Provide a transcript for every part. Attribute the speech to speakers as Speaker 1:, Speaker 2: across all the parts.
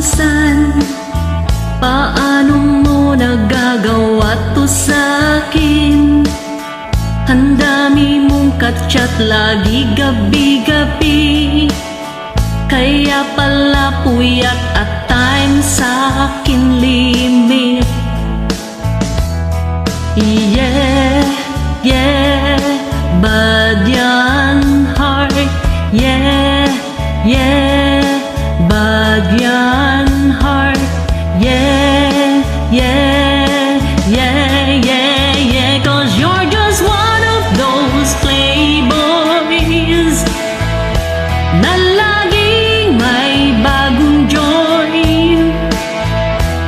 Speaker 1: minsan, paano mo nagagawa to sa'kin? Ang dami mong ka-chat lagi gabi-gabi, kaya pala puyat at time sa'kin limit. Yeah, yeah, bad yan heart. Yeah, yeah, bad yan heart. Yeah, yeah, yeah, yeah, yeah. 'Cause you're just one of those playboys na laging may bagong joy.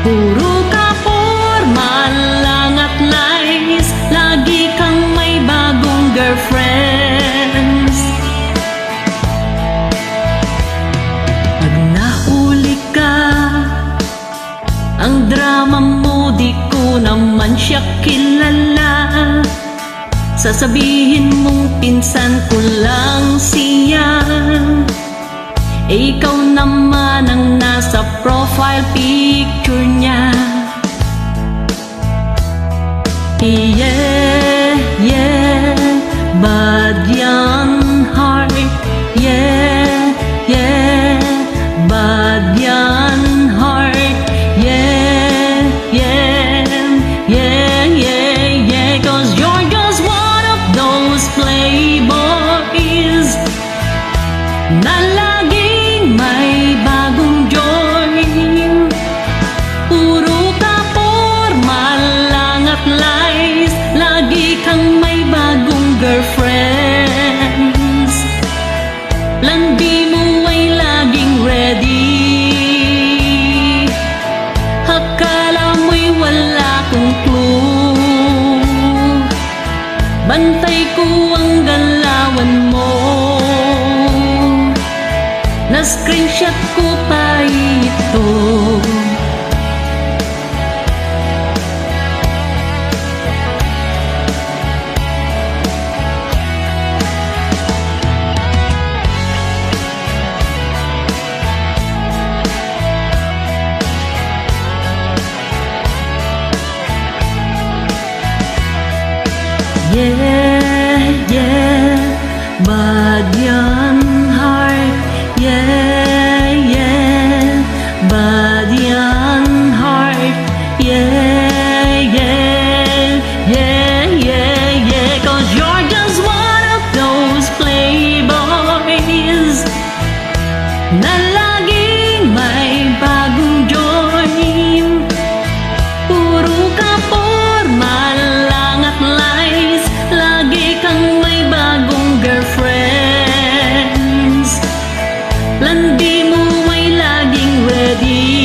Speaker 1: Puro ka formal lang at lies, lagi kang may bagong girlfriends. Pag nahuli ka, ang drama mo di ko naman siya kilala. Sasabihin mong pinsan ko lang siya, ikaw naman ang nasa profile picture niya. Yeah, yeah, bad yan heart. Yeah, yeah, bad yan heart. Yeah, yeah, yeah, yeah, yeah. 'Cause you're just one of those playboys na laging may bagong joy. Puro ka formal lang at lies, lagi kang may bagong girlfriends. Plan B mo ay laging ready, akala mo'y wala kong clue. Bantay ko ang galawan mo, na-screenshot ko pa ito. Yeah, yeah, bad yan heart. Yeah, yeah, bad yan heart. Yeah, yeah, yeah, yeah, yeah. 'Cause you're just one of those playboys na laging may bagong joy. Puro ka formal lang at lies, lagi kang may bagong girlfriends. Plan B mo ay laging ready,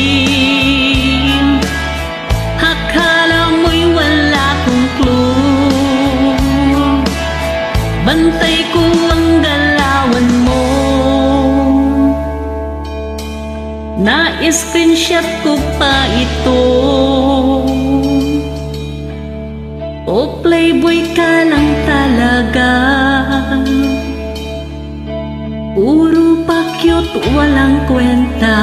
Speaker 1: akala mo'y wala kong clue. Bantay ko ang galawan mo, na-screenshot ko pa ito. O playboy ka lang talaga, puro pa cute, walang kwenta.